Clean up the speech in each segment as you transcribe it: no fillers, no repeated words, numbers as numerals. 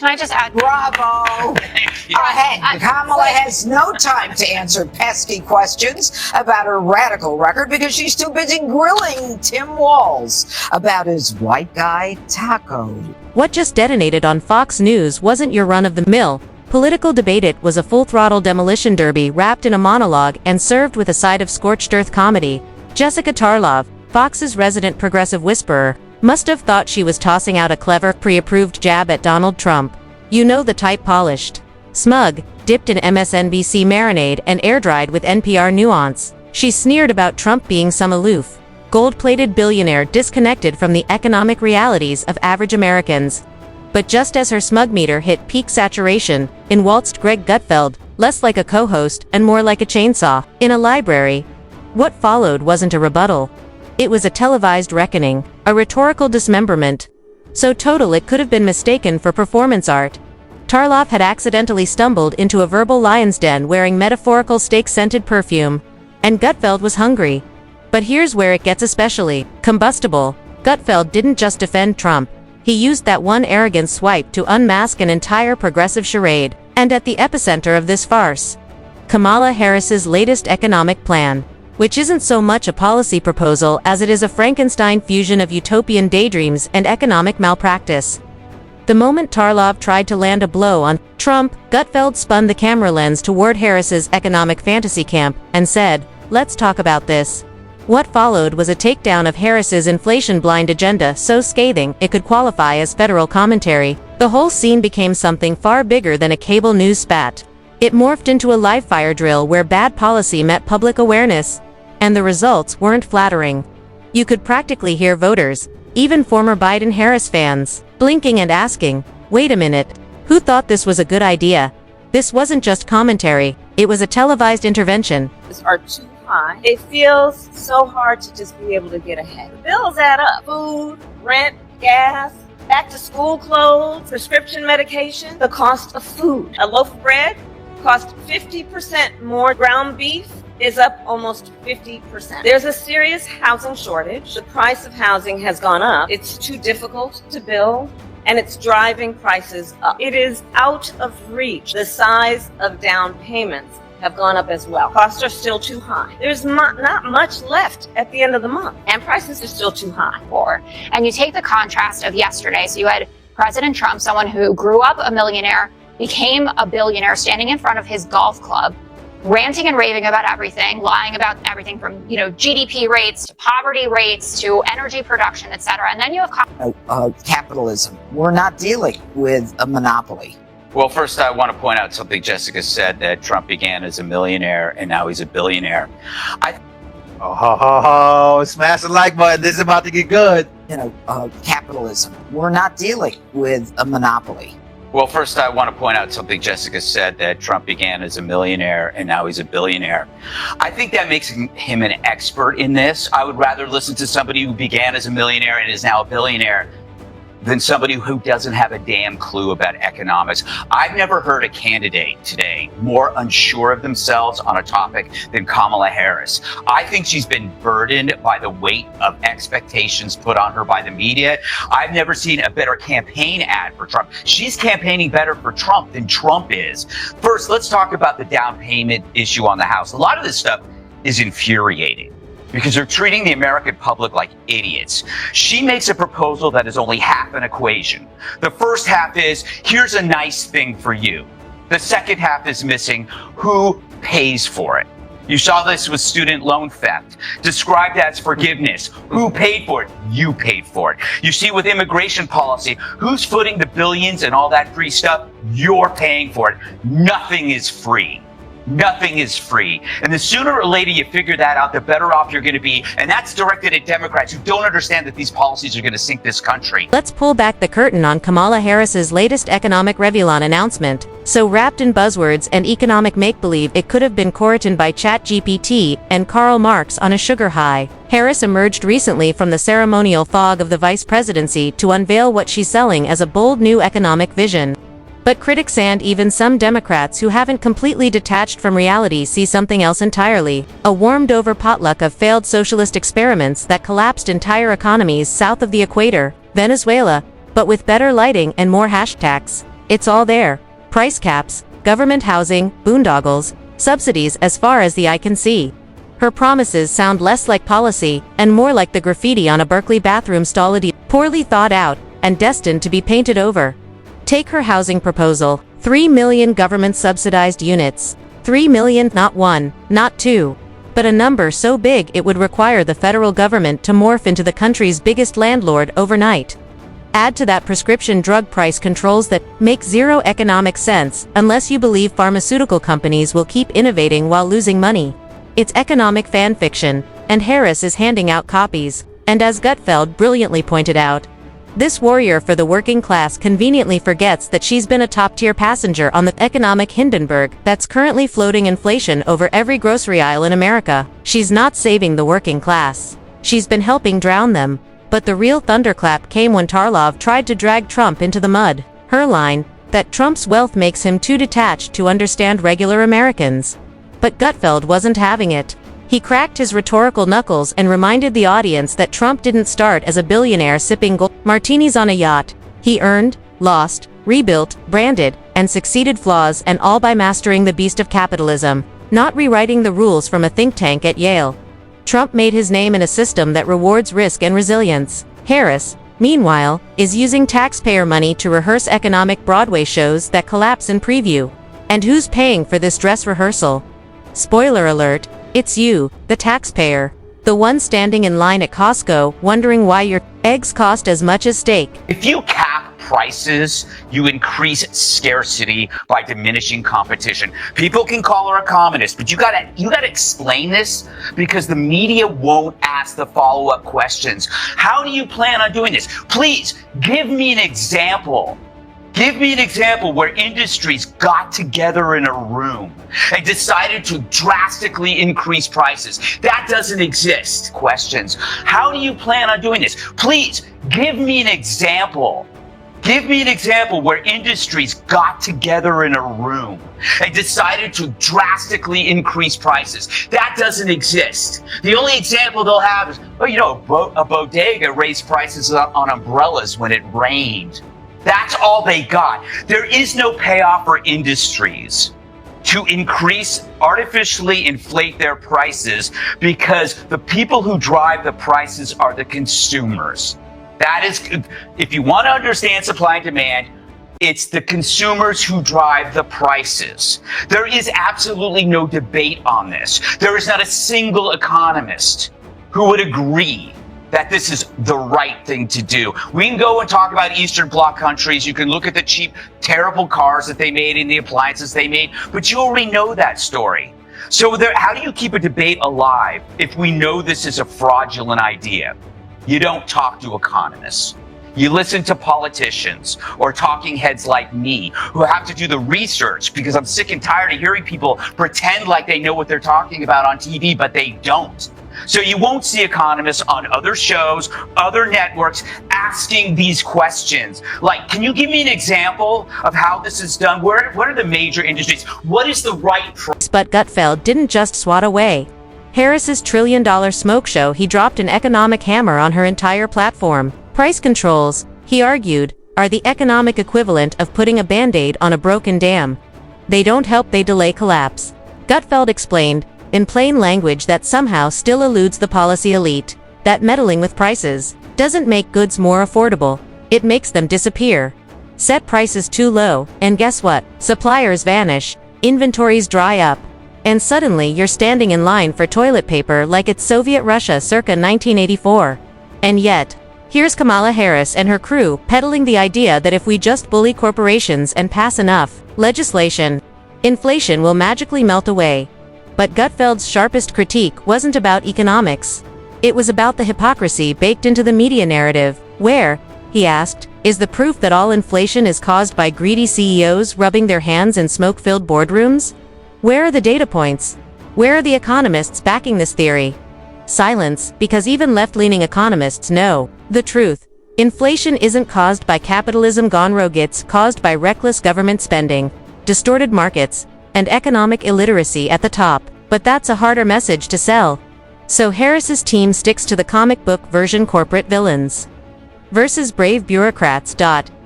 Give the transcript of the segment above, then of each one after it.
Can I just add? Bravo. Ahead. Kamala has no time to answer pesky questions about her radical record because she's too busy grilling Tim Walz about his white guy taco. What just detonated on Fox News wasn't your run-of-the-mill political debate. It was a full-throttle demolition derby wrapped in a monologue and served with a side of scorched earth comedy. Jessica Tarlov, Fox's resident progressive whisperer, must have thought she was tossing out a clever, pre-approved jab at Donald Trump. You know the type: polished, smug, dipped in MSNBC marinade and air-dried with NPR nuance. She sneered about Trump being some aloof, gold-plated billionaire disconnected from the economic realities of average Americans. But just as her smug meter hit peak saturation, in waltzed Greg Gutfeld, less like a co-host and more like a chainsaw, in a library. What followed wasn't a rebuttal. It was a televised reckoning, a rhetorical dismemberment. So total it could have been mistaken for performance art. Tarlov had accidentally stumbled into a verbal lion's den wearing metaphorical steak-scented perfume. And Gutfeld was hungry. But here's where it gets especially combustible. Gutfeld didn't just defend Trump. He used that one arrogant swipe to unmask an entire progressive charade. And at the epicenter of this farce, Kamala Harris's latest economic plan, which isn't so much a policy proposal as it is a Frankenstein fusion of utopian daydreams and economic malpractice. The moment Tarlov tried to land a blow on Trump, Gutfeld spun the camera lens toward Harris's economic fantasy camp and said, "Let's talk about this." What followed was a takedown of Harris's inflation-blind agenda so scathing it could qualify as federal commentary. The whole scene became something far bigger than a cable news spat. It morphed into a live fire drill where bad policy met public awareness. And the results weren't flattering. You could practically hear voters, even former Biden-Harris fans, blinking and asking, "Wait a minute, who thought this was a good idea?" This wasn't just commentary, it was a televised intervention. Are too high. It feels so hard to just be able to get ahead. The bills add up. Food, rent, gas, back to school clothes, prescription medication, the cost of food. A loaf of bread costs 50% more. Ground beef is up almost 50%. There's a serious housing shortage. The price of housing has gone up. It's too difficult to build, and it's driving prices up. It is out of reach. The size of down payments have gone up as well. Costs are still too high. There's not much left at the end of the month, and prices are still too high. And you take the contrast of yesterday. So you had President Trump, someone who grew up a millionaire, became a billionaire, standing in front of his golf club, ranting and raving about everything, lying about everything from, GDP rates to poverty rates to energy production, et cetera. And then you have capitalism. We're not dealing with a monopoly. Well, first, I want to point out something Jessica said, that Trump began as a millionaire and now he's a billionaire. Smash the like button. This is about to get good. Capitalism. We're not dealing with a monopoly. Well, first, I want to point out something Jessica said, that Trump began as a millionaire and now he's a billionaire. I think that makes him an expert in this. I would rather listen to somebody who began as a millionaire and is now a billionaire than somebody who doesn't have a damn clue about economics. I've never heard a candidate today more unsure of themselves on a topic than Kamala Harris. I think she's been burdened by the weight of expectations put on her by the media. I've never seen a better campaign ad for Trump. She's campaigning better for Trump than Trump is. First, let's talk about the down payment issue on the House. A lot of this stuff is infuriating, because they're treating the American public like idiots. She makes a proposal that is only half an equation. The first half is, here's a nice thing for you. The second half is missing, who pays for it? You saw this with student loan theft, described as forgiveness. Who paid for it? You paid for it. You see with immigration policy, who's footing the billions and all that free stuff? You're paying for it. Nothing is free. Nothing is free. And the sooner or later you figure that out, the better off you're going to be. And that's directed at Democrats who don't understand that these policies are going to sink this country. Let's pull back the curtain on Kamala Harris's latest economic Revlon announcement. So wrapped in buzzwords and economic make-believe, it could have been co-written by ChatGPT and Karl Marx on a sugar high. Harris emerged recently from the ceremonial fog of the vice presidency to unveil what she's selling as a bold new economic vision. But critics and even some Democrats who haven't completely detached from reality see something else entirely. A warmed-over potluck of failed socialist experiments that collapsed entire economies south of the equator, Venezuela, but with better lighting and more hashtags. It's all there. Price caps, government housing, boondoggles, subsidies as far as the eye can see. Her promises sound less like policy and more like the graffiti on a Berkeley bathroom stall, poorly thought out and destined to be painted over. Take her housing proposal: 3 million government-subsidized units. 3 million, not 1, not 2. But a number so big it would require the federal government to morph into the country's biggest landlord overnight. Add to that prescription drug price controls that make zero economic sense unless you believe pharmaceutical companies will keep innovating while losing money. It's economic fan fiction, and Harris is handing out copies. And as Gutfeld brilliantly pointed out, this warrior for the working class conveniently forgets that she's been a top-tier passenger on the economic Hindenburg that's currently floating inflation over every grocery aisle in America. She's not saving the working class. She's been helping drown them. But the real thunderclap came when Tarlov tried to drag Trump into the mud. Her line, that Trump's wealth makes him too detached to understand regular Americans. But Gutfeld wasn't having it. He cracked his rhetorical knuckles and reminded the audience that Trump didn't start as a billionaire sipping gold martinis on a yacht. He earned, lost, rebuilt, branded, and succeeded flaws, and all by mastering the beast of capitalism, not rewriting the rules from a think tank at Yale. Trump made his name in a system that rewards risk and resilience. Harris, meanwhile, is using taxpayer money to rehearse economic Broadway shows that collapse in preview. And who's paying for this dress rehearsal? Spoiler alert, it's you, the taxpayer. The one standing in line at Costco wondering why your eggs cost as much as steak. If you cap prices, you increase scarcity by diminishing competition. People can call her a communist, but you gotta explain this, because the media won't ask the follow-up questions. How do you plan on doing this? Please give me an example. Give me an example where industries got together in a room and decided to drastically increase prices. That doesn't exist. Questions. How do you plan on doing this? Please give me an example. Give me an example where industries got together in a room and decided to drastically increase prices. That doesn't exist. The only example they'll have is, a bodega raised prices on umbrellas when it rained. That's all they got. There is no payoff for industries to artificially inflate their prices, because the people who drive the prices are the consumers. That is, if you want to understand supply and demand, it's the consumers who drive the prices. There is absolutely no debate on this. There is not a single economist who would agree that this is the right thing to do. We can go and talk about Eastern Bloc countries. You can look at the cheap, terrible cars that they made and the appliances they made, but you already know that story. So how do you keep a debate alive if we know this is a fraudulent idea? You don't talk to economists. You listen to politicians or talking heads like me who have to do the research, because I'm sick and tired of hearing people pretend like they know what they're talking about on TV, but they don't. So you won't see economists on other shows, other networks asking these questions. Like, can you give me an example of how this is done? What are the major industries? What is the right price? But Gutfeld didn't just swat away Harris's trillion-dollar smoke show. He dropped an economic hammer on her entire platform. Price controls, he argued, are the economic equivalent of putting a Band-Aid on a broken dam. They don't help, they delay collapse. Gutfeld explained, in plain language, that somehow still eludes the policy elite, that meddling with prices doesn't make goods more affordable, it makes them disappear. Set prices too low, and guess what? Suppliers vanish, inventories dry up, and suddenly you're standing in line for toilet paper like it's Soviet Russia circa 1984. And yet, here's Kamala Harris and her crew peddling the idea that if we just bully corporations and pass enough legislation, inflation will magically melt away. But Gutfeld's sharpest critique wasn't about economics. It was about the hypocrisy baked into the media narrative. Where, he asked, is the proof that all inflation is caused by greedy CEOs rubbing their hands in smoke-filled boardrooms? Where are the data points? Where are the economists backing this theory? Silence, because even left-leaning economists know the truth. Inflation isn't caused by capitalism gone rogue, it's caused by reckless government spending, distorted markets, and economic illiteracy at the top. But that's a harder message to sell. So Harris's team sticks to the comic book version: corporate villains versus brave bureaucrats.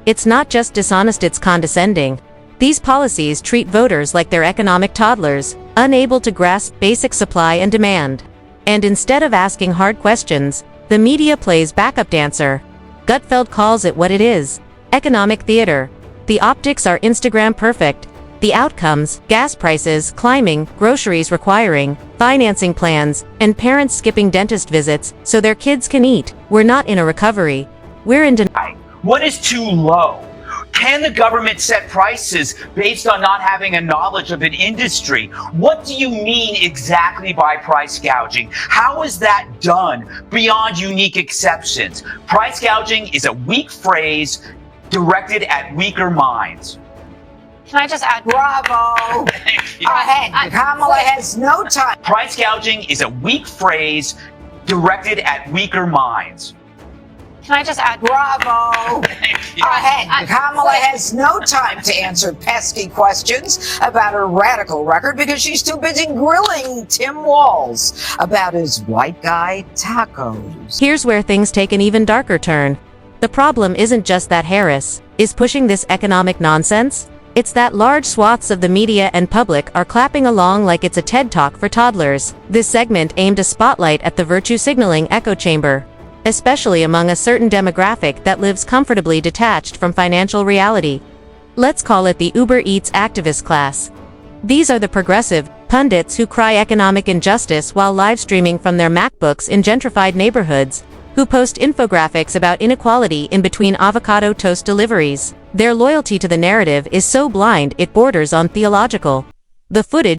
It's not just dishonest, it's condescending. These policies treat voters like they're economic toddlers, unable to grasp basic supply and demand. And instead of asking hard questions, the media plays backup dancer. Gutfeld calls it what it is: economic theater. The optics are Instagram perfect. The outcomes: gas prices climbing, groceries requiring financing plans, and parents skipping dentist visits so their kids can eat. We're not in a recovery. We're in denial. What is too low? Can the government set prices based on not having a knowledge of an industry? What do you mean exactly by price gouging? How is that done beyond unique exceptions? Price gouging is a weak phrase directed at weaker minds. Can I just add? Bravo. Ahead. Kamala has no time. Price gouging is a weak phrase directed at weaker minds. Can I just add? Bravo. Ahead. Kamala has no time to answer pesky questions about her radical record because she's too busy grilling Tim Walz about his white guy tacos. Here's where things take an even darker turn. The problem isn't just that Harris is pushing this economic nonsense. It's that large swaths of the media and public are clapping along like it's a TED Talk for toddlers. This segment aimed a spotlight at the virtue signaling echo chamber, especially among a certain demographic that lives comfortably detached from financial reality. Let's call it the Uber Eats activist class. These are the progressive pundits who cry economic injustice while live streaming from their MacBooks in gentrified neighborhoods, who post infographics about inequality in between avocado toast deliveries. Their loyalty to the narrative is so blind it borders on theological. The footage